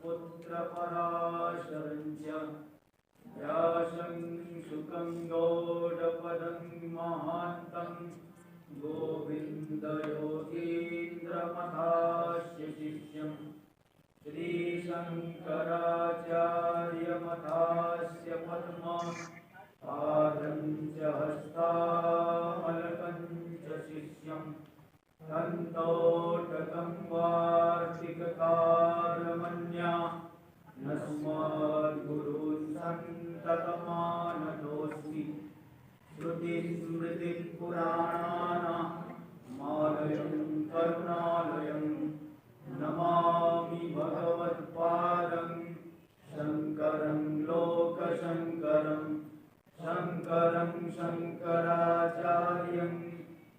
पुत्रपराशरञ्च व्यासं शुकं गौडपदं महान्तं गोविन्दयोगीन्द्रमथास्य शिष्यं श्रीशङ्कराचार्यमथास्य पद्मं पादं च हस्तामलकं च शिष्यं तन्तोटकं वार्तिककारमन्या नस्मद्गुरून् सन्ततमानतोऽस्मि श्रुतिस्मृतिपुराणानामालयं करुणालयं नमामि भगवत्पादं शङ्करं लोकशङ्करं शङ्करं शङ्कराचार्यं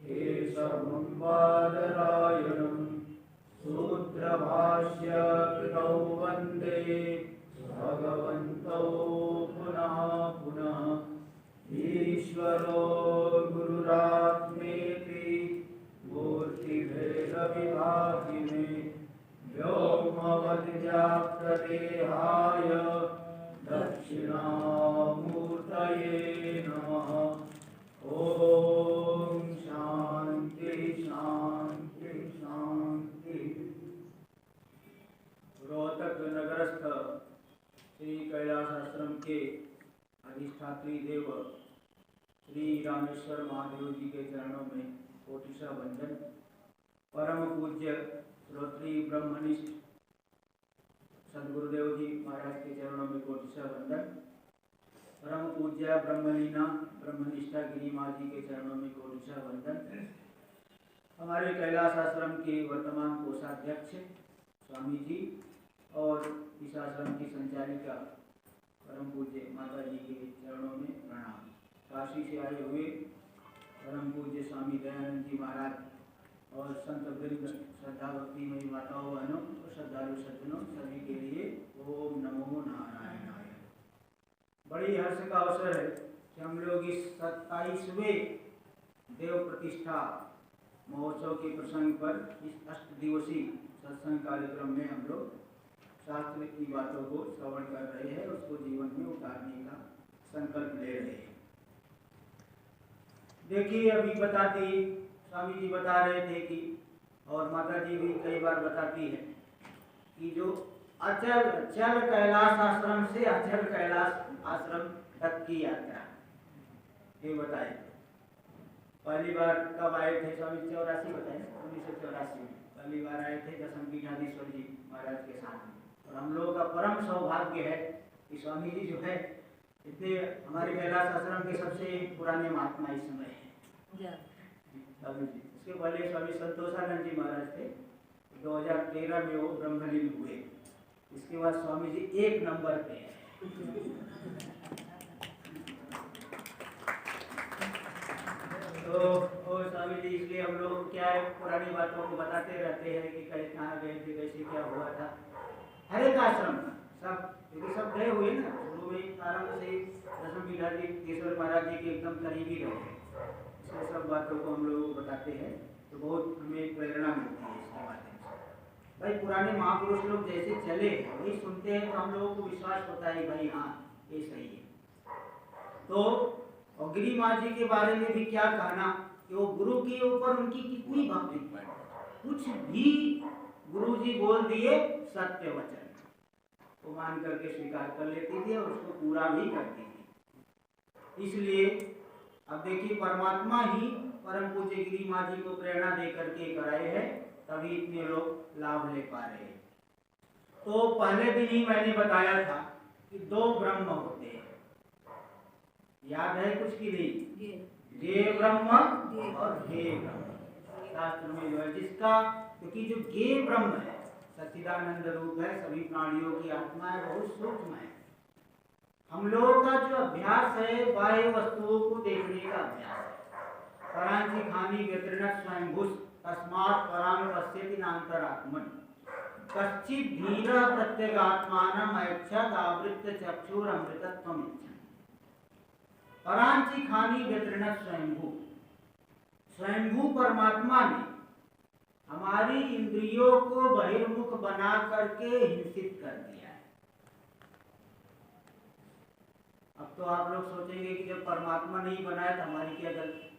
केशवं बादरायणं सूत्रभाष्य कृतौ वन्दे भगवन्तौ पुनः पुनः ईश्वरो गुरुरात्मेति मूर्तिभेदविभागिने व्योमवद्व्याप्तदेहाय दक्षिणामूर्तये नमः। ओम शांति शांति शांति। रोहतक नगरस्थ श्री कैलाश आश्रम के अधिष्ठात्री देव श्री रामेश्वर महादेव जी के चरणों में कोटिशा वंदन। परम पूज्य श्रोत्री ब्रह्मनिष्ठ सदगुरुदेव जी महाराज के चरणों में कोटिशा वंदन। परम पूज्य ब्रह्मलीना ब्रह्मनिष्ठा गिरी माँ जी के चरणों में कोटिशा वंदन। हमारे कैलाश आश्रम के वर्तमान कोषाध्यक्ष स्वामी जी और इस आश्रम की संचालिका परम पूज्य माता जी के चरणों में प्रणाम। काशी से आए हुए परम पूज्य स्वामी दयानंद जी महाराज और संत वृंद श्रद्धा भक्तिमयी माताओं बहनों और श्रद्धालु सज्जनों सभी के लिए ओम नमो नारायणाय। बड़ी हर्ष का अवसर है कि हम लोग इस 27वें देव प्रतिष्ठा महोत्सव के प्रसंग पर इस 8 दिवसीय सत्संग कार्यक्रम में हम लोग शास्त्र की बातों को श्रवण कर रहे हैं, उसको जीवन में उतारने का संकल्प ले रहे हैं। देखिए, अभी बताती स्वामी जी बता रहे थे कि और माता जी भी कई बार बताती है कि जो अचल चल कैलाश आश्रम से अचल कैलाश आश्रम तक की यात्रा ये बताए। पहली बार कब आए थे स्वामी? 84 बताए, 1984 में पहली बार आए थे दशम पीठाधीश्वर जी महाराज के साथ में। और हम लोगों का परम सौभाग्य है कि स्वामी जी जो है इतने हमारे कैलाश आश्रम के सबसे पुराने महात्मा इस समय है। स्वामी जी इसके पहले स्वामी संतोषानंद जी महाराज थे, 2013 में वो ब्रह्मलीन हुए। इसके बाद स्वामी जी 1 नंबर पे है। तो स्वामी जी इसलिए हम लोग क्या है पुरानी बातों को बताते रहते हैं कि कहाँ गए थे, कैसे क्या हुआ था। हर एक आश्रम सब क्योंकि सब गए हुए ना, शुरू में आरंभ से दशम पीठाधीश्वर महाराज जी के एकदम करीबी रहे, इसलिए सब बातों को हम लोग बताते हैं तो बहुत हमें प्रेरणा मिलती है इसके माध्यम से। भाई पुराने महापुरुष लोग जैसे चले वही सुनते हैं तो हम लोगों को विश्वास होता है भाई हाँ ये सही है। तो और गिरी माँ जी के बारे में भी क्या कहना कि वो गुरु के ऊपर उनकी कितनी भक्ति, कुछ भी गुरु जी बोल दिए सत्य वचन वो मान करके स्वीकार कर लेती थी और उसको पूरा भी करती थी। इसलिए अब देखिए परमात्मा ही परम पूज्य गिरी माँ जी को प्रेरणा दे करके कराए हैं, तभी इतने लोग लाभ ले पा रहे हैं। तो पहले दिन ही मैंने बताया था कि 2 ब्रह्म होते हैं, याद है कुछ की नहीं? गे ब्रह्म और हे ब्रह्म। शास्त्र में जो है जिसका, क्योंकि जो गे ब्रह्म है सच्चिदानंद रूप है, सभी प्राणियों की आत्मा है, बहुत सूक्ष्म है। हम लोगों का जो अभ्यास है बाह्य वस्तुओं को देखने का अभ्यास है। परांची खानी व्यतिरिक्त स्वयंभूष तस्मात् परां पश्यति नान्तरात्मन् कश्चित् धीरः प्रत्यगात्मानम् ऐच्छत् आवृत्य चक्षुरमृतत्वमिच्छन्। परांची खानी व्यतिरिक्त स्वयंभू, स्वयंभू परमात्मा ने हमारी इंद्रियों को बहिर्मुख बना करके हिंसित कर दिया है। अब तो आप लोग सोचेंगे कि जब परमात्मा नहीं बनाया तो हमारी क्या गलती,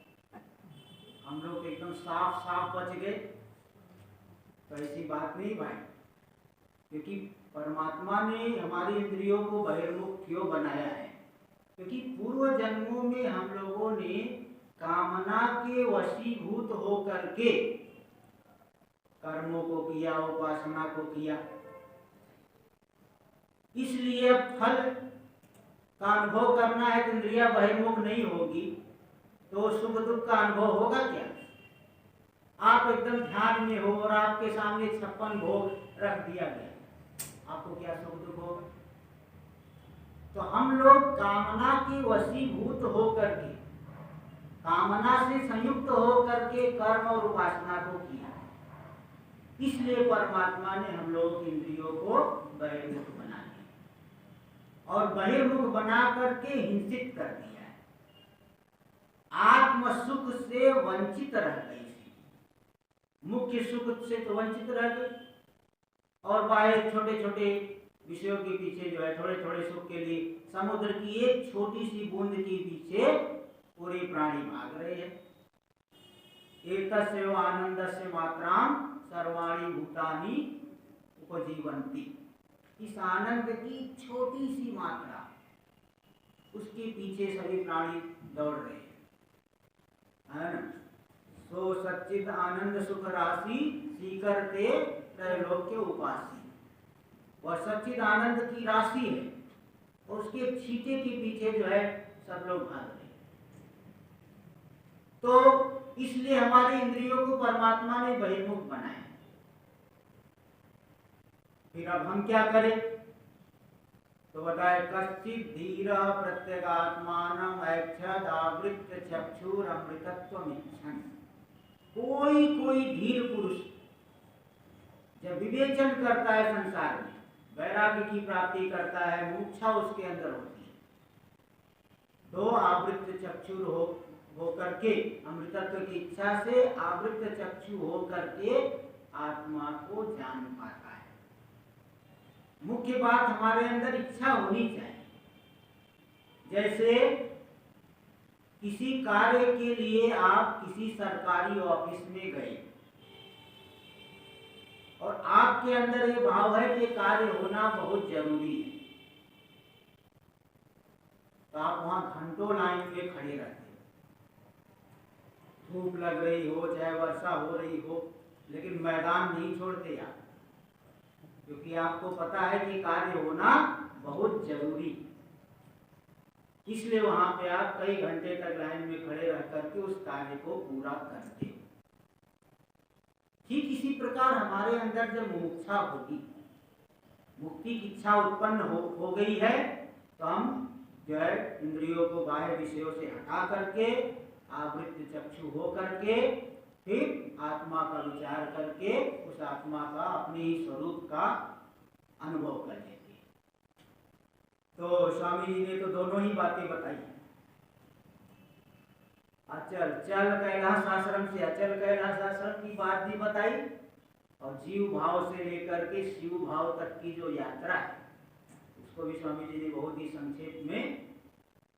हम लोग एकदम साफ साफ बच गए। तो ऐसी बात नहीं भाई, क्योंकि परमात्मा ने हमारी इंद्रियों को बहिर्मुख क्यों बनाया है? क्योंकि पूर्व जन्मों में हम लोगों ने कामना के वशीभूत होकर के कर्मों को किया, उपासना को किया। इसलिए फल का अनुभव करना है तो इंद्रिया बहिर्मुख नहीं होगी तो सुख दुख का अनुभव होगा क्या? आप एकदम ध्यान में हो और आपके सामने 56 भोग रख दिया गया, आपको क्या सुख दुख होगा? तो हम लोग कामना के वशीभूत होकर के, कामना से संयुक्त होकर के कर्म और उपासना को किया। इसलिए परमात्मा ने हम लोग की इंद्रियों को बहिर्मुख बना दिया और बहिर्मुख बना करके हिंसित कर दिया है। आत्म सुख से वंचित रह गई, मुख्य सुख से तो वंचित रह गई और बाहर छोटे छोटे विषयों के पीछे जो है, थोड़े थोड़े सुख के लिए समुद्र की एक छोटी सी बूंद के पीछे पूरे प्राणी भाग रहे हैं। एतस्य आनंदस्य मात्राम सर्वाणि भूतानि उपजीवन्ति। इस आनंद की छोटी सी मात्रा, उसके पीछे सभी प्राणी दौड़ रहे हैं, है ना? सो सच्चिद आनंद सुख राशि सीकरते त्रैलोक्य उपासी। वह सच्चिद आनंद की राशि है और उसके छींटे के पीछे जो है सब लोग भाग रहे हैं। तो इसलिए हमारे इंद्रियों को परमात्मा ने बहिर्मुख बनाया। फिर अब हम क्या करें? तो बताए कश्चित धीर प्रत्यगात्मानम ऐच्छद आवृत्त चक्षुर अमृतत्वमिच्छन्। कोई कोई धीर पुरुष जब विवेचन करता है, संसार में वैराग्य की प्राप्ति करता है, मूर्छा उसके अंदर होती है, तो आवृत्त चक्षुर हो करके, अमृतत्व की इच्छा से आवृत्त चक्षु हो करके आत्मा को जान पाता है। मुख्य बात हमारे अंदर इच्छा होनी चाहिए। जैसे किसी कार्य के लिए आप किसी सरकारी ऑफिस में गए और आपके अंदर ये भाव है कि कार्य होना बहुत जरूरी है, तो आप वहां घंटों लाइन में खड़े रहते हो, धूप लग रही हो चाहे वर्षा हो रही हो, लेकिन मैदान नहीं छोड़ते आप, क्योंकि आपको पता है कि कार्य होना बहुत जरूरी। इसलिए वहां पे आप कई घंटे तक लाइन में खड़े रह करके उस कार्य को पूरा करते हो। ठीक इसी प्रकार हमारे अंदर जब मुमुक्षा होगी, मुक्ति की इच्छा उत्पन्न हो गई है, तो हम जो है इंद्रियों को बाह्य विषयों से हटा करके आवृत्त चक्षु हो करके फिर आत्मा का विचार करके उस आत्मा का अपने ही स्वरूप का अनुभव कर लेते हैं। तो स्वामी जी ने तो दोनों ही बातें बताई। अचल चल कैलाश आश्रम से अचल कैलाश आश्रम की बात भी बताई और जीव भाव से लेकर के शिव भाव तक की जो यात्रा है उसको भी स्वामी जी ने बहुत ही संक्षेप में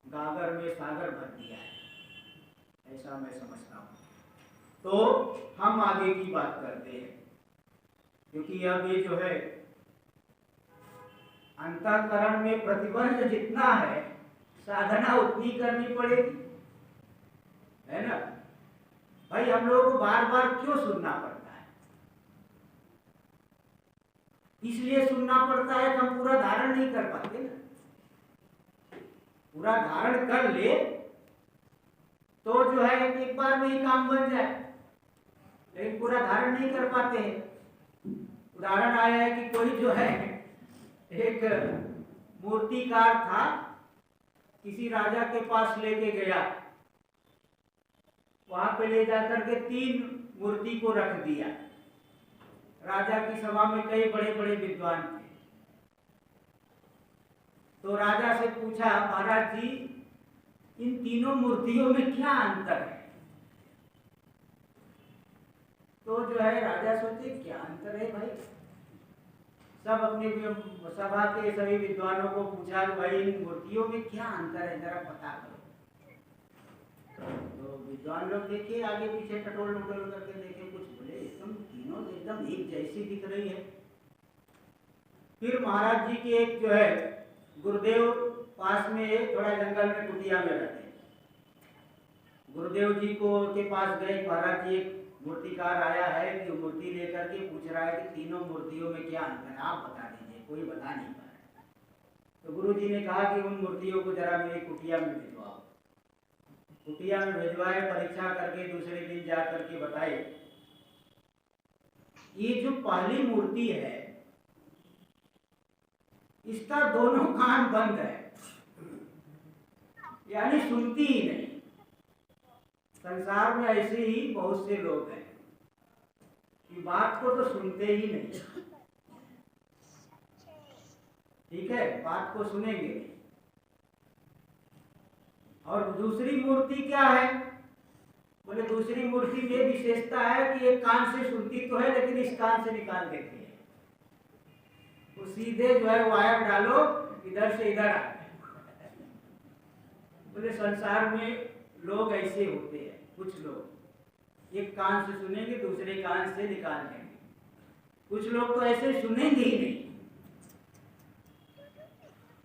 गागर में सागर भर दिया है, ऐसा मैं समझता हूँ। तो हम आगे की बात करते हैं, क्योंकि अब ये जो है अंतःकरण में प्रतिबंध जितना है साधना उतनी करनी पड़ेगी, है ना भाई? हम लोगों को बार बार क्यों सुनना पड़ता है? इसलिए सुनना पड़ता है कि हम पूरा धारण नहीं कर पाते ना। पूरा धारण कर ले तो जो है एक बार में ही काम बन जाए, लेकिन पूरा धारण नहीं कर पाते हैं। उदाहरण आया है कि कोई जो है एक मूर्तिकार था, किसी राजा के पास लेके गया, वहां पे ले जाकर के 3 मूर्ति को रख दिया। राजा की सभा में कई बड़े बड़े विद्वान थे, तो राजा से पूछा, महाराज जी इन तीनों मूर्तियों में क्या अंतर है? तो जो है राजा सोचे क्या अंतर है भाई। सब अपने सभा के सभी विद्वानों को पूछा कि भाई इन मूर्तियों में क्या अंतर है, जरा पता करो। तो विद्वान लोग देखे आगे पीछे टटोल टटोल करके देखे, कुछ बोले एकदम तीनों एकदम एक जैसी दिख रही है। फिर महाराज जी के एक जो है गुरुदेव पास में थोड़ा जंगल में कुटिया में रहते हैं। गुरुदेव जी को के पास गए, महाराज जी एक मूर्तिकार आया है कि मूर्ति लेकर के पूछ रहा है कि तीनों मूर्तियों में क्या अंतर है, आप बता दीजिए। कोई बता नहीं पा रहा। तो गुरु जी ने कहा कि उन मूर्तियों को जरा मेरी कुटिया में भिजवाओ। कुटिया में भिजवाए, परीक्षा करके दूसरे दिन जा करके बताए ये जो पहली मूर्ति है इसका दोनों कान बंद है, यानी सुनती ही नहीं। संसार में ऐसे ही बहुत से लोग हैं कि बात को तो सुनते ही नहीं। ठीक है, बात को सुनेंगे। और दूसरी मूर्ति क्या है? बोले दूसरी मूर्ति में विशेषता है कि एक कान से सुनती तो है लेकिन इस कान से निकाल देती है। तो सीधे जो है वायर डालो, इधर से इधर आ। बोले संसार में लोग ऐसे होते हैं, कुछ लोग एक कान से सुनेंगे दूसरे कान से निकाल देंगे। कुछ लोग तो ऐसे सुनेंगे ही नहीं,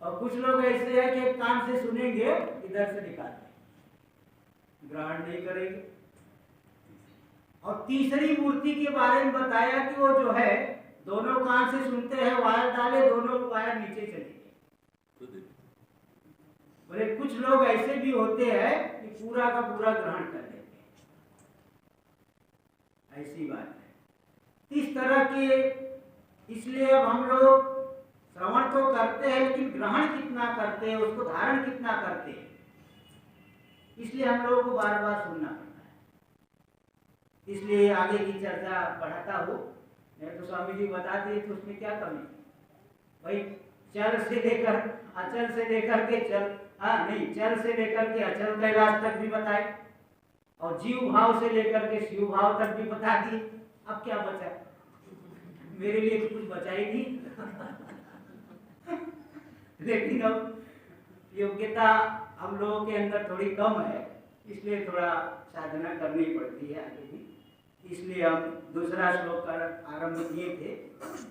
और कुछ लोग ऐसे हैं कि एक कान से सुनेंगे इधर से निकाल देंगे, ग्रहण नहीं करेंगे। और तीसरी मूर्ति के बारे में बताया कि वो जो है दोनों कान से सुनते हैं, वायर डाले दोनों वायर नीचे चले गए। बोले कुछ लोग ऐसे भी होते हैं कि पूरा का पूरा ग्रहण कर लेते हैं, ऐसी बात है। इस तरह के इसलिए अब हम लोग श्रवण तो करते हैं लेकिन ग्रहण कितना करते हैं, उसको धारण कितना करते हैं, इसलिए हम लोगों को बार बार सुनना पड़ता है। इसलिए आगे की चर्चा बढ़ाता हूँ, नहीं तो स्वामी जी बता दिए तो उसमें क्या कमी भाई। चल से लेकर अचल से लेकर के चल, नहीं चल से लेकर के अचल कैलाश तक भी बताए, और जीव भाव से लेकर के शिव भाव तक भी बता दिए। अब क्या बचा? मेरे लिए तो कुछ बचा ही नहीं। लेकिन अब योग्यता हम लोगों के अंदर थोड़ी कम है, इसलिए थोड़ा साधना करनी पड़ती है आगे भी। इसलिए हम दूसरा श्लोक का आरंभ किए थे,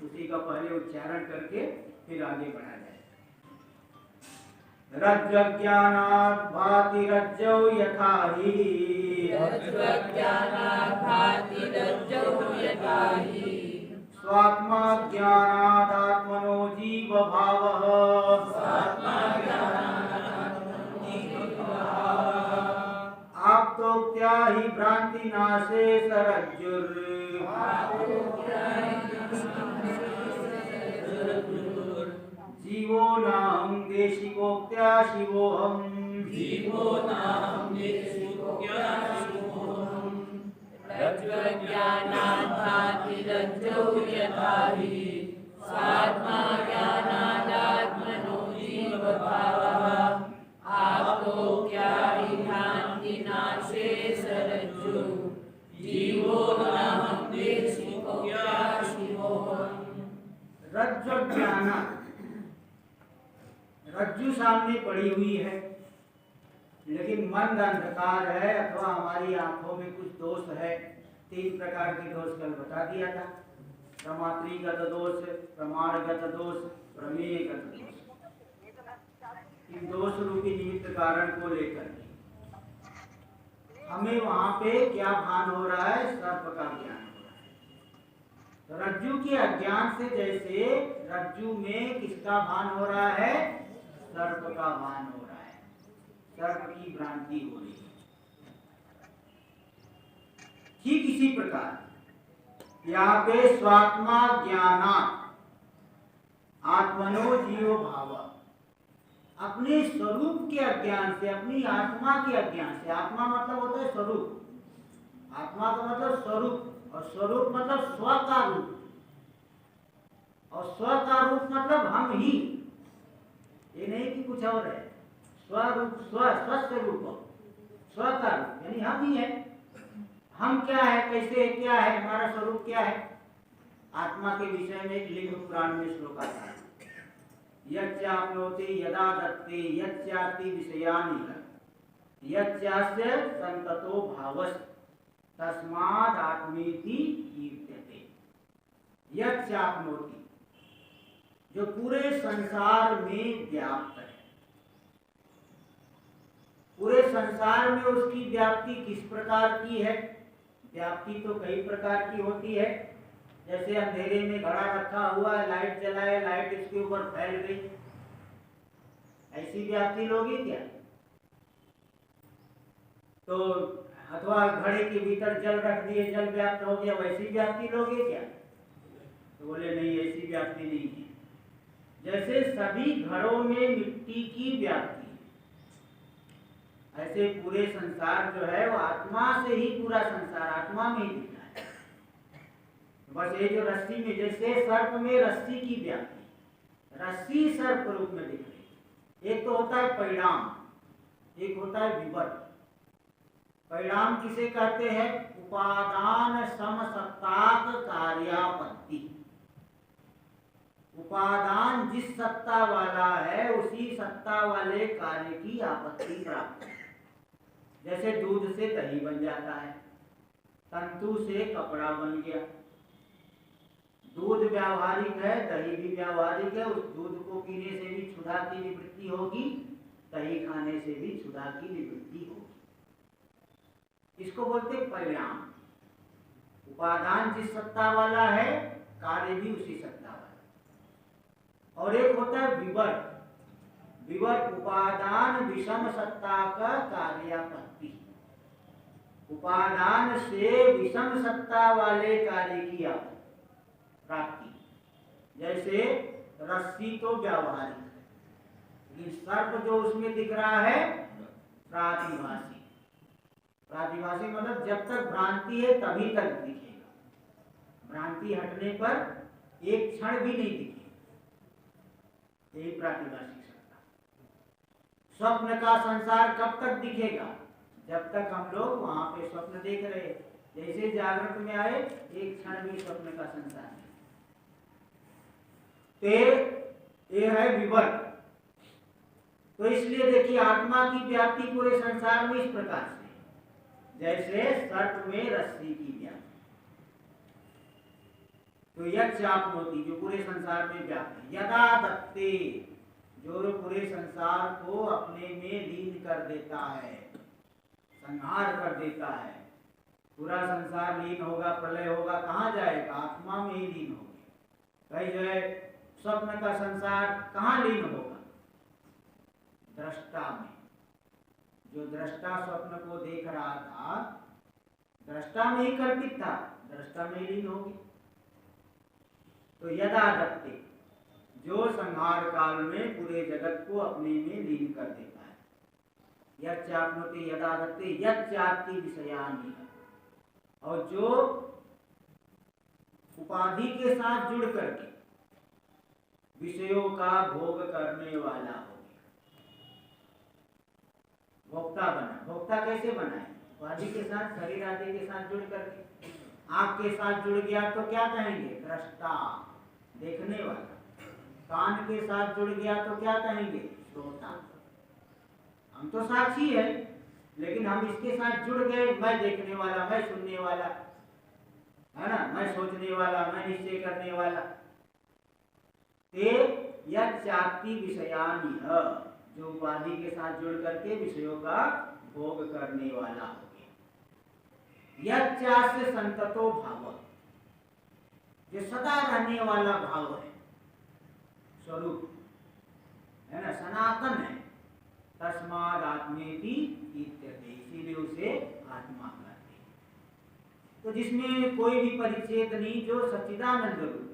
उसी का पहले उच्चारण करके फिर आगे बढ़ा जाए। रज्ज्वज्ञानात् भाति रज्जौ यथा हि, स्वात्मा ज्ञानादात्मनो जीव भावः, आप्तोक्त्या हि भ्रांति नाशे सरज्जुर, जीवो नाहं देशिकोक्त्या शिवोऽहम्, रज्ज्वज्ञानात् भाति रज्जौ यथा हि, स्वात्मा ज्ञानादात्मनो जीव भावः, आप्तोक्त्या हि भ्रांति नाशे सरज्जुः, जीवो नाहं देशिकोक्त्या शिवोऽहम्। रज्ज्वज्ञानात्, रज्जु सामने पड़ी हुई है लेकिन मन अंधकार है अथवा हमारी आंखों में कुछ दोष है। 3 प्रकार के दोष कल बता दिया था, प्रमात्रीगत दोष, प्रमाणगत दोष, प्रमेयगत दोष। इन दोष रूपी निमित्त कारण को लेकर हमें वहां पे क्या भान हो रहा है? सर्प का ज्ञान हो रहा है। तो रज्जु के अज्ञान से जैसे रज्जु में किसका भान हो रहा है? सर्प का भान हो रहा है, सर्प की भ्रांति हो रही है। ठीक इसी प्रकार यहाँ पे स्वात्मा ज्ञानात् आत्मनो जीव भाव, अपने स्वरूप के अज्ञान से, अपनी आत्मा के अज्ञान से। आत्मा मतलब होता है स्वरूप, आत्मा का मतलब स्वरूप, और स्वरूप मतलब स्व का रूप, और स्व का रूप मतलब हम ही, ये नहीं कि कुछ और है। स्वरूप, स्वस्थ रूप, स्व का रूप यानी हम ही है। हम क्या है, कैसे क्या है, हमारा स्वरूप क्या है। आत्मा के विषय में एक लिंग पुराण में श्लोक आता है, यच्चाप्नोति यदा दत्ते यच्चाति विषयानि यच्चास्य संततो भावस् तस्माद् आत्मेति कीर्त्यते। यच्चाप्नोति, जो पूरे संसार में व्याप्त है। पूरे संसार में उसकी व्याप्ति किस प्रकार की है? व्याप्ति तो कई प्रकार की होती है। जैसे अंधेरे में घड़ा रखा हुआ है, लाइट जलाए, लाइट इसके ऊपर फैल गई, ऐसी व्याप्ति लोगे क्या? तो अथवा घड़े के भीतर जल रख दिए, जल व्याप्त हो गया, वैसी व्याप्ति लोगे क्या? तो बोले नहीं, ऐसी व्याप्ति नहीं है। जैसे सभी घड़ों में मिट्टी की व्याप्ति, ऐसे पूरे संसार जो है वो आत्मा से ही, पूरा संसार आत्मा में ही दिख रहा है। बस ये जो रस्सी में, जैसे सर्प में रस्सी की व्याप्ति, रस्सी सर्प रूप में दिख रही। एक तो होता है परिणाम, एक होता है विवर्त। परिणाम किसे कहते हैं? उपादान समसत्ताक कार्यापत्ति। उपादान जिस सत्ता वाला है उसी सत्ता वाले कार्य की आपत्ति प्राप्त। जैसे दूध से दही बन जाता है, तंतु से कपड़ा बन गया। दूध व्यावहारिक है, दही भी व्यावहारिक है। उस दूध को पीने से भी क्षुधा की निवृत्ति होगी, दही खाने से भी क्षुधा की निवृत्ति होगी। इसको बोलते परिणाम। उपादान जिस सत्ता वाला है, कार्य भी उसी सत्ता वाला। और एक होता है विवर्त। विवर्त उपादान विषम सत्ता का कार्यापत्ति। उपादान से विषम सत्ता वाले कार्य की प्राप्ति। जैसे रस्सी तो व्यावहारिक है, लेकिन सर्प जो उसमें दिख रहा है प्रातिभासी। प्रातिभासी मतलब जब तक भ्रांति है तभी तक दिखेगा, भ्रांति हटने पर एक क्षण भी नहीं दिखेगा। यही प्रातिभासिक सत्ता। स्वप्न का संसार कब तक दिखेगा? जब तक हम लोग वहां पे स्वप्न देख रहे हैं। जैसे जागृत में आए, एक क्षण भी स्वप्न का संसार नहीं। ये है विवर्त। तो इसलिए देखिए, आत्मा की व्याप्ति पूरे संसार में इस प्रकार से, जैसे सर्प में रस्सी की व्याप्ति। तो यच्चाप्नोति, जो पूरे संसार में व्याप्त है। यदा दत्ते, जो पूरे संसार को अपने में लीन कर देता है, संहार कर देता है। पूरा संसार लीन होगा, प्रलय होगा, कहाँ जाएगा? आत्मा में ही लीन होगा। कहीं जो है स्वप्न का संसार कहाँ लीन होगा? दृष्टा में। जो दृष्टा स्वप्न को देख रहा था, दृष्टा में ही कल्पित था, दृष्टा में ही लीन होगी। तो यदा दत्ते, जो संहार काल में पूरे जगत को अपने में लीन कर देता है। यच्चाप्नोति यदा दत्ते यच्चाति विषयानि, और जो उपाधि के साथ जुड़ करके विषयों का भोग करने वाला हो गया, भोक्ता बना। भोक्ता कैसे बना है? उपाधि के साथ, शरीर आदि के साथ जुड़ करके। आँख के साथ जुड़ गया तो क्या कहेंगे? दृष्टा, देखने वाला। कान के साथ जुड़ गया तो क्या कहेंगे? श्रोता। हम तो साक्षी है, लेकिन हम इसके साथ जुड़ गए, मैं देखने वाला, मैं सुनने वाला, है ना, मैं सोचने वाला, मैं निश्चय करने वाला। यच्चाति विषयानि, जो उपाधि के साथ जुड़ करके विषयों का भोग करने वाला हो गया। यच्चास्य संततो भाव, जो सदा रहने वाला भाव है, स्वरूप है ना, सनातन है। तस्माद् आत्मेति इत्यते, इसीलिए उसे आत्मा कहते हैं। तो जिसमें कोई भी परिच्छेद नहीं, जो सच्चिदानंद रूप है।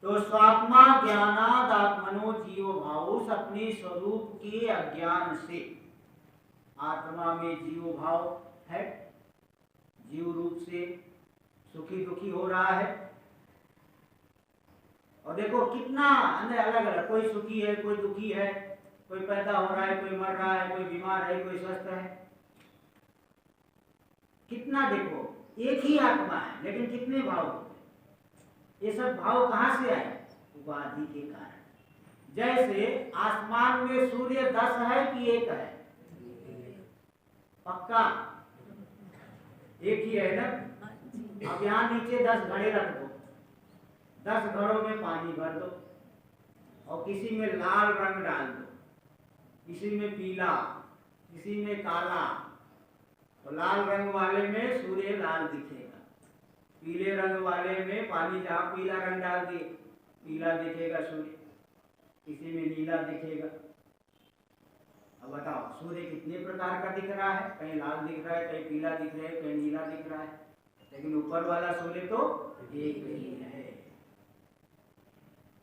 तो स्वात्मा ज्ञानाद आत्मनो जीव भाव, अपने स्वरूप के अज्ञान से आत्मा में जीव भाव है, जीव रूप से सुखी दुखी हो रहा है। और देखो कितना अलग अलग, कोई सुखी है, कोई दुखी है, कोई पैदा हो रहा है, कोई मर रहा है, कोई बीमार है, कोई स्वस्थ है। कितना देखो, एक ही आत्मा है लेकिन कितने भाव होते हैं। ये सब भाव कहाँ से आए? उपाधि के कारण। जैसे आसमान में सूर्य 10 है कि 1 है? पक्का एक ही है ना। अब यहाँ नीचे 10 घड़े रख दो, 10 घड़ों में पानी भर दो और किसी में लाल रंग डाल दो, किसी में पीला, किसी में काला। तो लाल रंग वाले में सूर्य लाल दिखेगा, पीले रंग वाले में पानी जहाँ पीला रंग डाल दिए पीला दिखेगा सूर्य, किसी में नीला दिखेगा। अब बताओ सूर्य कितने प्रकार का दिख रहा है? कहीं लाल दिख रहा है, कहीं पीला दिख रहा है, कहीं नीला दिख रहा है, लेकिन ऊपर वाला सूर्य तो एक ही है।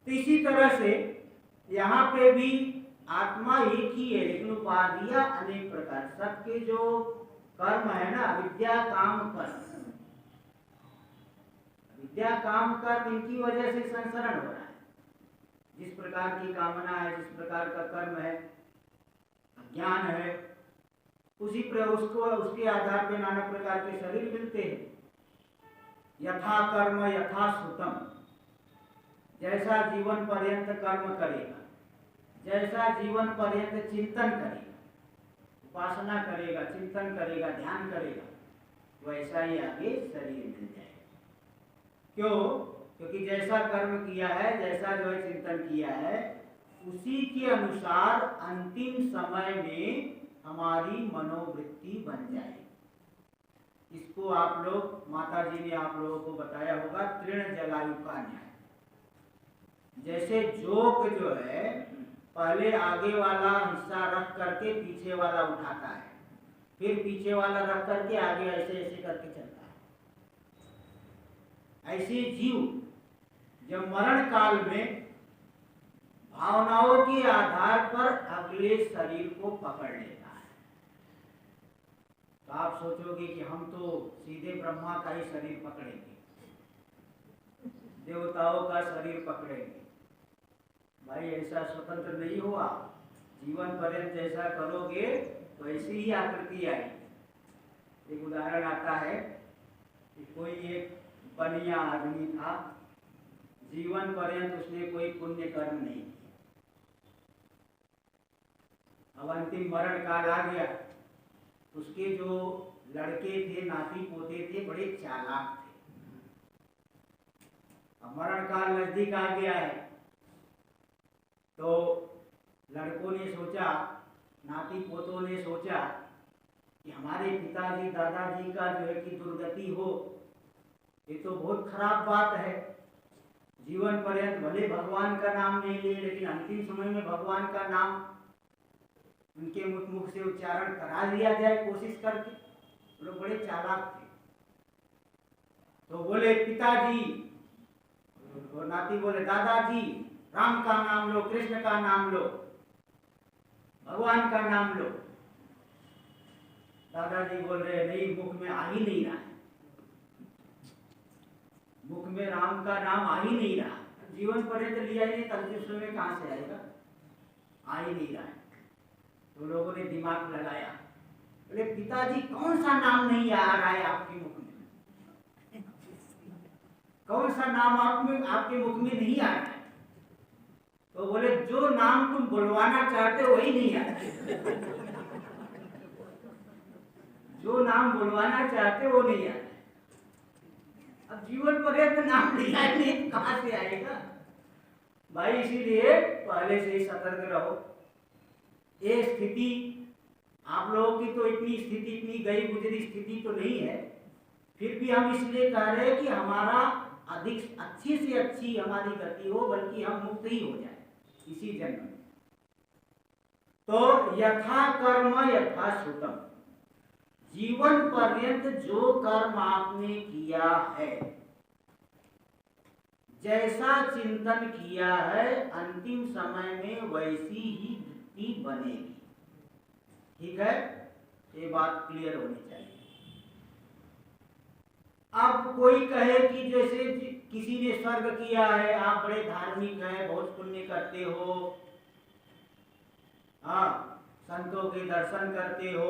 तो इसी तरह से यहाँ पे भी आत्मा एक ही है लेकिन उपाधियां अनेक प्रकार। सबके जो कर्म है ना, विद्या काम कर्म, विद्या काम कर्म, इनकी वजह से संसरण हो रहा है। जिस प्रकार की कामना है, जिस प्रकार का कर्म है, ज्ञान है, उसी पर उसको उसके आधार पर नाना प्रकार के शरीर मिलते हैं। यथा कर्म यथा श्रुतम, जैसा जीवन पर्यंत कर्म करेगा, जैसा जीवन पर्यंत चिंतन करेगा, उपासना करेगा, चिंतन करेगा, ध्यान करेगा, वैसा ही आगे शरीर मिल जाएगा। क्यों? क्योंकि जैसा कर्म किया है, जैसा जो है चिंतन किया है, उसी के अनुसार अंतिम समय में हमारी मनोवृत्ति बन जाएगी। इसको आप लोग, माता जी ने आप लोगों को बताया होगा, तृण जलायु का न्याय। जैसे जोक जो है पहले आगे वाला हिस्सा रख करके पीछे वाला उठाता है, फिर पीछे वाला रख करके आगे ऐसे ऐसे करके चलता है। ऐसे जीव जब मरण काल में भावनाओं के आधार पर अगले शरीर को पकड़ लेता है। तो आप सोचोगे कि हम तो सीधे ब्रह्मा का ही शरीर पकड़ेंगे, देवताओं का शरीर पकड़ेंगे। भाई ऐसा स्वतंत्र नहीं हुआ। जीवन पर्यंत जैसा करोगे तो ऐसी ही आकृति आएगी। एक उदाहरण आता है कि कोई एक बनिया आदमी था, जीवन पर्यंत उसने कोई पुण्य कर्म नहीं किया। अब अंतिम मरण काल आ गया, उसके जो लड़के थे, नाती पोते थे, बड़े चालाक थे। अब मरण काल नजदीक आ गया है तो लड़कों ने सोचा, नाती पोतों ने सोचा कि हमारे पिताजी दादाजी का जो है कि दुर्गति हो, ये तो बहुत खराब बात है। जीवन पर्यंत भले भगवान का नाम नहीं लिए, लेकिन अंतिम समय में भगवान का नाम उनके मुख से उच्चारण करा लिया जाए कोशिश करके। वो लोग बड़े चालाक थे। तो बोले पिताजी, और नाती बोले दादाजी, राम का नाम लो, कृष्ण का नाम लो, भगवान का नाम लो। दादाजी बोल रहे नहीं, मुख में आ ही नहीं रहा है, मुख में राम का नाम आ ही नहीं रहा। जीवन पर्यंत लिया ही नहीं, तब समय कहां से आएगा? आ ही नहीं रहा है। तो लोगों ने दिमाग लगाया, बोले पिताजी कौन सा नाम नहीं आ रहा है आपके मुख में? कौन सा नाम आपके मुख में नहीं आ रहा है? तो बोले जो नाम तुम बुलवाना चाहते हो वही नहीं आ रहा है। जो नाम बुलवाना चाहते वो नहीं आ रहा है। अब जीवन पर्यंत नाम लिया नहीं, कहां से आएगा भाई? इसीलिए पहले से ही सतर्क रहो। ये स्थिति आप लोगों की तो इतनी स्थिति, इतनी गई गुजरी स्थिति तो नहीं है, फिर भी हम इसलिए कह रहे हैं कि हमारा अधिक अच्छी से अच्छी हमारी गति हो, बल्कि हम मुक्त ही हो जाए इसी जन्म में। तो यथा कर्म यथा श्रुतम, जीवन पर्यंत जो कर्म आपने किया है, जैसा चिंतन किया है, अंतिम समय में वैसी ही वृत्ति बनेगी। ठीक है, ये बात क्लियर होनी चाहिए। अब कोई कहे कि जैसे किसी ने स्वर्ग किया है, आप बड़े धार्मिक हैं, बहुत पुण्य करते हो, हाँ, संतों के दर्शन करते हो,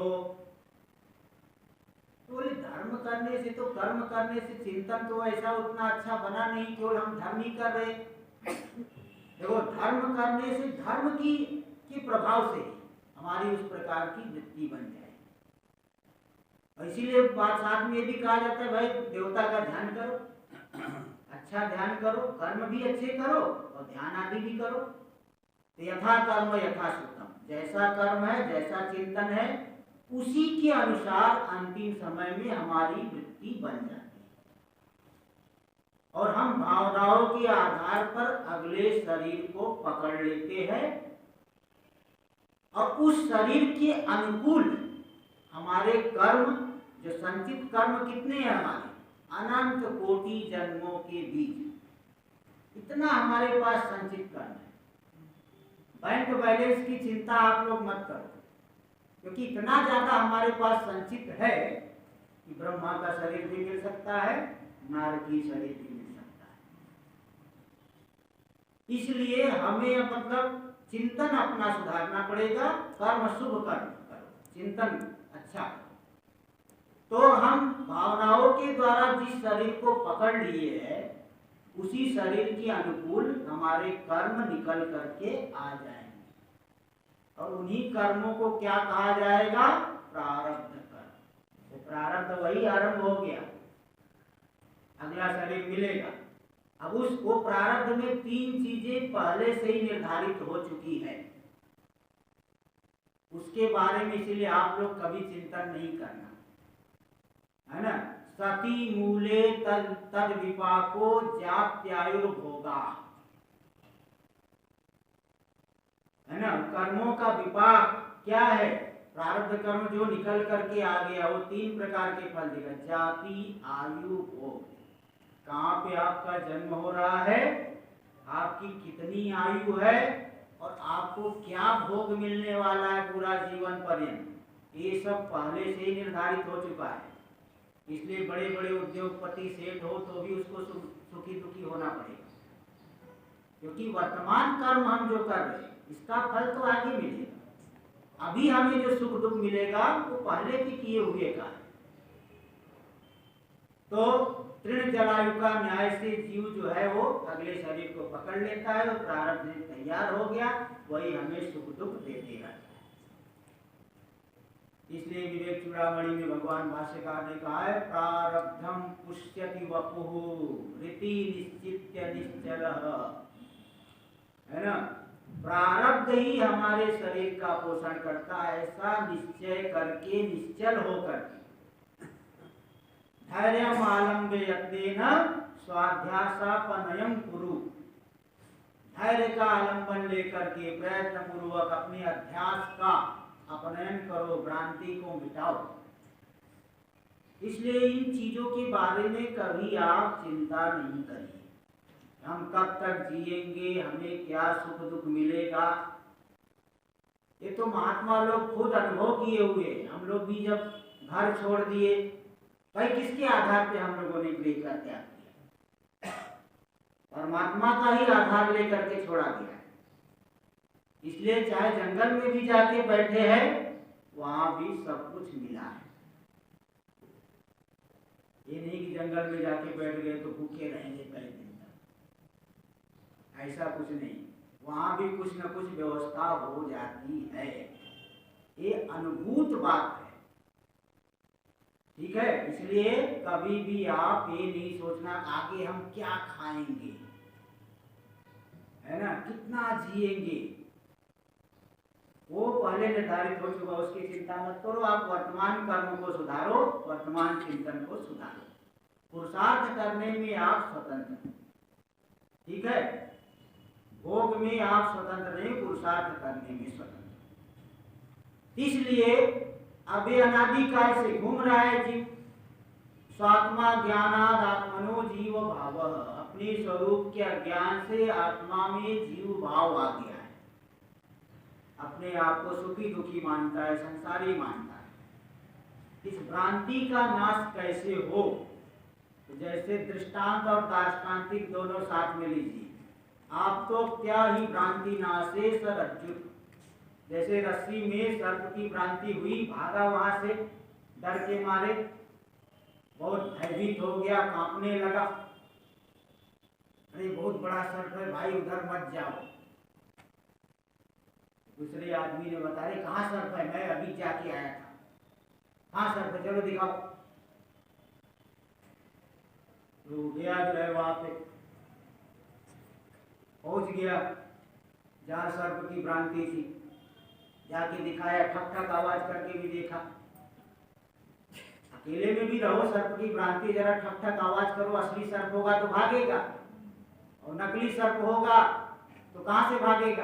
तो बोले धर्म करने से तो कर्म करने से चिंतन तो ऐसा उतना अच्छा बना नहीं, केवल हम धर्म ही कर रहे। देखो धर्म करने से धर्म की प्रभाव से हमारी उस प्रकार की वृत्ति बन जाए। इसीलिए बात साथ में ये भी कहा जाता है भाई देवता का ध्यान करो, अच्छा ध्यान करो, कर्म भी अच्छे करो और ध्यान आदि भी करो। तो यथा कर्म यथा सुतम, जैसा कर्म है जैसा चिंतन है उसी के अनुसार अंतिम समय में हमारी वृत्ति बन जाती है और हम भावनाओं के आधार पर अगले शरीर को पकड़ लेते हैं और उस शरीर के अनुकूल हमारे कर्म, जो संचित कर्म कितने हैं हमारे, अनंत कोटि जन्मों के बीच इतना हमारे पास संचित कर्म है। बैंक बैलेंस की चिंता आप लोग मत करो, क्योंकि इतना ज्यादा हमारे पास संचित है कि ब्रह्मा का शरीर भी मिल सकता है, नारकी शरीर भी मिल सकता है। इसलिए हमें मतलब चिंतन अपना सुधारना पड़ेगा। कर्म शुभ कर्म करो, चिंतन अच्छा करो, तो हम भावनाओं के द्वारा जिस शरीर को पकड़ लिए है उसी शरीर के अनुकूल हमारे कर्म निकल करके आ जाएंगे और उन्हीं कर्मों को क्या कहा जाएगा, प्रारब्ध कर्म। तो प्रारब्ध वही आरंभ हो गया, अगला शरीर मिलेगा। अब वो प्रारब्ध में 3 चीजें पहले से ही निर्धारित हो चुकी है, उसके बारे में इसलिए आप लोग कभी चिंतन नहीं करना, है ना। सती मूले तद विपाको जात्यायुर्भोगा, है ना। कर्मों का विपाक क्या है, प्रारब्ध कर्म जो निकल करके आ गया वो 3 प्रकार के फल देगा, जाति आयु भोग। कहाँ पे आपका जन्म हो रहा है, आपकी कितनी आयु है और आपको क्या भोग मिलने वाला है पूरा जीवन पर्यंत, ये सब पहले से ही निर्धारित हो चुका है। इसलिए बड़े बड़े उद्योगपति सेठ हो तो भी उसको सुखी दुखी होना पड़ेगा, क्योंकि वर्तमान कर्म हम जो कर रहे हैं इसका फल तो आगे मिलेगा। अभी हमें जो सुख दुख मिलेगा वो पहले के किए हुए का है। तो तृण जलायु का न्याय से जीव जो है वो अगले शरीर को पकड़ लेता है और प्रारब्ध तैयार हो गया, वही हमें सुख दुख देते रहता है। इसलिए विवेक चूड़ामणि में भगवान भाष्यकार ने कहा है, प्रारब्धम पुष्यति वपुः रीति निश्चित्य निश्चल, है ना। प्रारब्ध ही हमारे शरीर का पोषण करता है, ऐसा निश्चय करके निश्चल होकर धैर्यम आलम्बे यत्नेन स्वाध्यासापनयम कुरु, धैर्य का आलंबन लेकर के प्रयत्न पूर्वक अपने अध्यास का अपनयन करो, भ्रांति को मिटाओ। इसलिए इन चीजों के बारे में कभी आप चिंता नहीं करिए, हम कब तक जिएंगे, हमें क्या सुख दुख मिलेगा, ये तो महात्मा लोग खुद अनुभव किए हुए। हम लोग भी जब घर छोड़ दिए, भाई किसके आधार पे हम लोगों ने गृह का त्याग किया, परमात्मा का ही आधार लेकर के छोड़ा गया है। इसलिए चाहे जंगल में भी जाके बैठे हैं वहां भी सब कुछ मिला है। ये नहीं कि जंगल में जाके बैठ गए तो भूखे रहेंगे कई दिन तक, ऐसा कुछ नहीं, वहां भी कुछ न कुछ व्यवस्था हो जाती है। ये अनुभूत बात है, ठीक है। इसलिए कभी भी आप ये नहीं सोचना आगे हम क्या खाएंगे, है ना, कितना जिएंगे, वो पहले निर्धारित हो चुका, उसकी चिंता मत करो। आप वर्तमान कर्म को सुधारो, वर्तमान चिंतन को सुधारो, पुरुषार्थ करने में आप स्वतंत्र, ठीक है। भोग में आप स्वतंत्र नहीं, पुरुषार्थ करने में स्वतंत्र। इसलिए अब ये अनादिकाल से घूम रहा है जीव, स्वात्मा ज्ञानाद आत्मनो जीव भाव, अपने स्वरूप के अज्ञान से आत्मा में जीव भाव आ गया है, अपने आप को सुखी दुखी मानता है, संसारी मानता है। इस भ्रांति का नाश कैसे हो, तो जैसे दृष्टांत और दार्ष्टान्तिक दोनों साथ में लीजिए। आप तो क्या ही भ्रांति नाशे सरज्जुत, जैसे रस्सी में सर्प की भ्रांति हुई, भागा वहां से डर के मारे, भयभीत हो गया, कांपने लगा। अरे बहुत बड़ा सर्प है भाई, उधर मत जाओ। दूसरे आदमी ने बताया, कहाँ सर्प है? मैं अभी जाके आया था। हाँ सर्प है, चलो दिखाओ। तो गया जो है वहां पे पहुंच गया जहाँ सर्प की भ्रांति थी, जाके दिखाया, ठक ठक आवाज करके भी देखा। अकेले में भी रहो, सर्प की भ्रांति, जरा ठक ठक आवाज करो, असली सर्प होगा तो भागेगा, और नकली सर्प होगा तो कहाँ से भागेगा?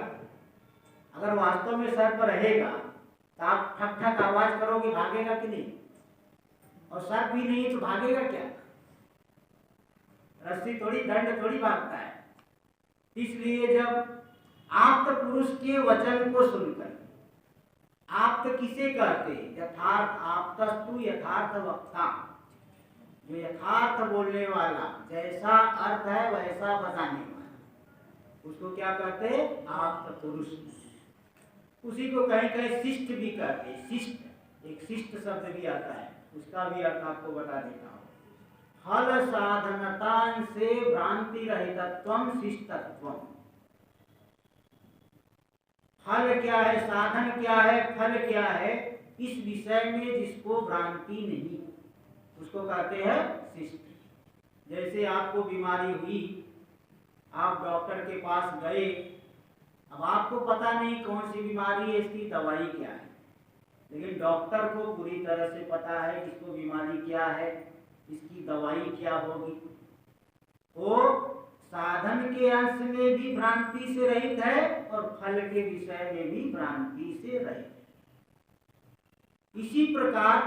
अगर वास्तव में सर्प रहेगा तो आप ठक ठक आवाज करोगे, भागेगा कि नहीं? और सर्प ही नहीं तो भागेगा क्या? रस्सी थोड़ी, दंड थोड़ी भागता है। इसलिए जब आप्त पुरुष के वचन को सुनकर, आप्त किसे कहते? यथार्थ आप्तस्तु यथार्थ वक्ता, जो यथार्थ बोलने वाला, जैसा अर्थ है वैसा बताने वाला, उसको क्या कहते? आप्त पुरुष। उसी को कहीं कहीं शिष्ट भी कहते हैं। शिष्ट, एक शिष्ट शब्द भी आता है, उसका भी अर्थ आपको बता देता हूँ। फल साधनता से भ्रांति रहितत्वम शिष्टत्वम। फल क्या है, साधन क्या है, फल क्या है, इस विषय में जिसको भ्रांति नहीं, उसको कहते हैं शिष्ट। जैसे आपको बीमारी हुई, आप डॉक्टर के पास गए, अब आपको पता नहीं कौन सी बीमारी है, इसकी दवाई क्या है, लेकिन डॉक्टर को पूरी तरह से पता है इसको बीमारी क्या है, इसकी दवाई क्या होगी। वो साधन के अंश में भी भ्रांति से रहित है और फल के विषय में भी भ्रांति से रहित है। इसी प्रकार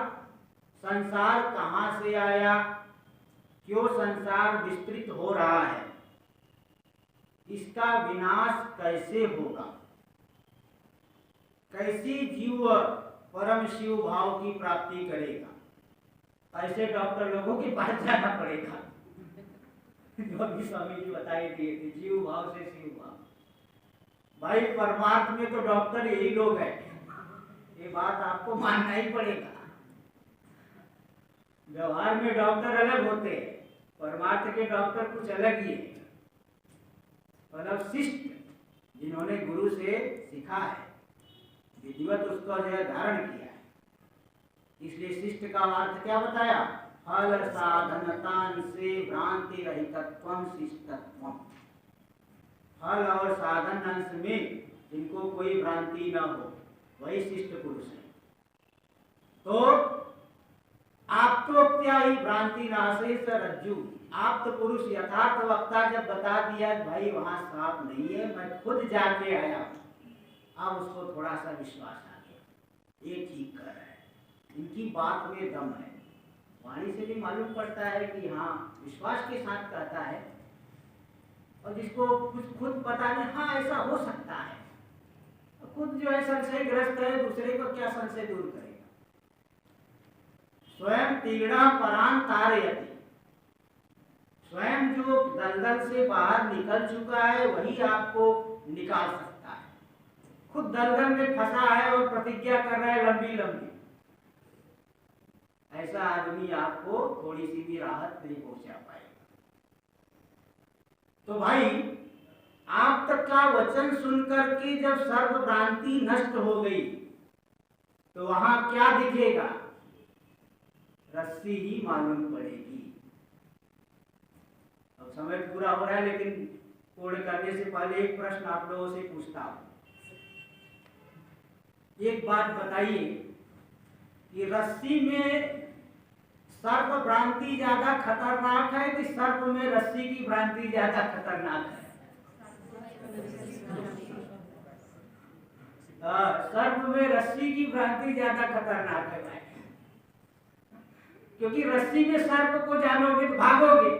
संसार कहाँ से आया, क्यों संसार विस्तृत हो रहा है, इसका विनाश कैसे होगा, कैसे जीव परम शिव भाव की प्राप्ति करेगा, ऐसे डॉक्टर लोगों के पास जाना पड़ेगा। जो अभी स्वामी जी बताए दिए थे, जीव भाव से शिव भाव। भाई परमार्थ में तो डॉक्टर यही लोग हैं, ये बात आपको मानना ही पड़ेगा। व्यवहार में डॉक्टर अलग होते हैं, परमार्थ के डॉक्टर कुछ अलग ही है। मतलब शिष्ट, जिन्होंने गुरु से सीखा है, विधिवत उसका जो है धारण किया है। इसलिए शिष्ट का अर्थ क्या बताया? फल साधनता से भ्रांति रहितत्वम शिष्टत्वम। फल और साधन अंश में जिनको कोई भ्रांति न हो, वही शिष्ट पुरुष है। तो आप्तोक्त्या ही भ्रांति नाशे स रज्जु। आप्त पुरुष यथार्थ वक्ता जब बता दिया भाई वहां सांप नहीं है, मैं खुद जाके आया, अब उसको थोड़ा सा विश्वास आ गया, ये ठीक कर रहा है, इनकी बात में दम है। वाणी से भी मालूम पड़ता है कि हाँ विश्वास के साथ कहता है, और जिसको कुछ खुद पता नहीं, हाँ ऐसा हो सकता है, खुद जो है संशयग्रस्त है, दूसरे को क्या संशय दूर करेगा। स्वयं तीर्णा परान तारयति, स्वयं जो दलदल से बाहर निकल चुका है वही आपको निकाल सकता है। खुद दलदल में फंसा है और प्रतिज्ञा कर रहा है लंबी लंबी, ऐसा आदमी आपको थोड़ी सी भी राहत नहीं पहुंचा पाएगा। तो भाई आप तक का वचन सुनकर के जब सर्व भ्रांति नष्ट हो गई तो वहां क्या दिखेगा? रस्सी ही मालूम पड़ेगी। अब समय पूरा हो रहा है, लेकिन पूर्ण करने से पहले एक प्रश्न आप लोगों से पूछता हूं। एक बात बताइए कि रस्सी में सर्प भ्रांति ज्यादा खतरनाक है कि सर्प में रस्सी की भ्रांति ज्यादा खतरनाक है? सर्प में रस्सी की भ्रांति ज्यादा खतरनाक है, क्योंकि रस्सी में सर्प को जानोगे तो भागोगे,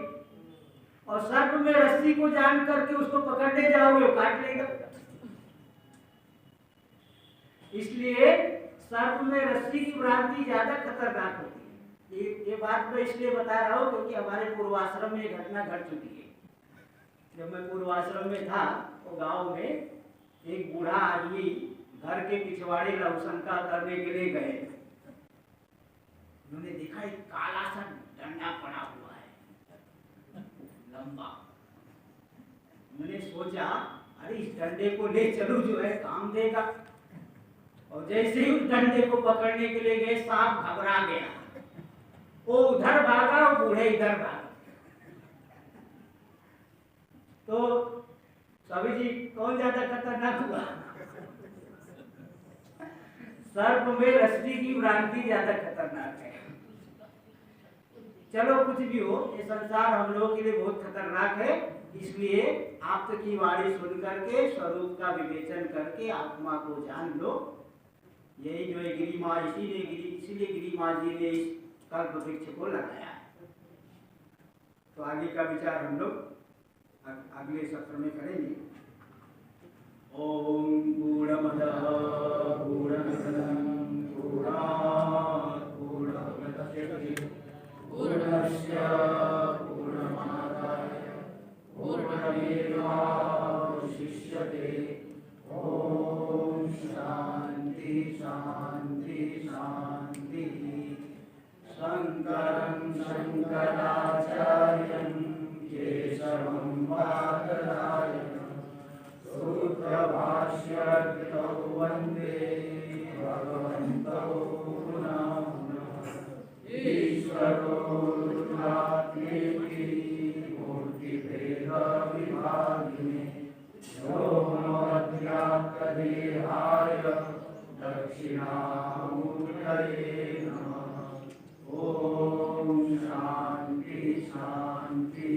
और सर्प में रस्सी को जान करके उसको पकड़ने जाओगे काट लेगा। इसलिए सर्प में रस्सी की भ्रांति ज्यादा खतरनाक होती है। ये बात मैं इसलिए बता रहा हूँ क्योंकि हमारे पूर्वाश्रम में घटना घट चुकी है। जब मैं पूर्वाश्रम में था तो गांव में एक बूढ़ा आदमी घर के पिछवाड़े लघुशंका करने के लिए गए। उन्होंने देखा एक काला सा डंडा पड़ा हुआ लंबा। मैंने सोचा अरे इस डंडे को ले चलूं, जो है काम देगा। और जैसे ही उस डंडे को पकड़ने के लिए गए, सांप घबरा गया, वो उधर भागा और बूढ़े इधर भागे। तो स्वामी जी कौन ज्यादा खतरनाक हुआ? सर्प में रस्सी की भ्रांति ज्यादा खतरनाक है। चलो कुछ भी हो, ये संसार हम लोगों के लिए बहुत खतरनाक है। इसलिए आप की वाणी सुन करके स्वरूप का विवेचन करके आत्मा को जान लो। यही जो है गिरी माँ, इसीलिए गिरी माँ जी ने इस कल्प वृक्ष को लगाया है। तो आगे का विचार हम लोग अगले सत्र में करेंगे। ओम पूर्णमदः पूर्णमिदं पूर्णात् पूर्णमुदच्यते पूर्णस्य पूर्णमादाय पूर्णमेवावशिष्यते। ओम शांति शांति शांति। शंकरं शंकराचार्यं केशवं बादरायणं सूत्रभाष्यकृतौ वन्दे भगवन्तौ पुनः पुनः। ईश्वरो गुरुरात्मेति मूर्तिभेदविभागिने व्योमवद्व्याप्तदेहाय दक्षिणामूर्तये नमः। ओम शांति शांति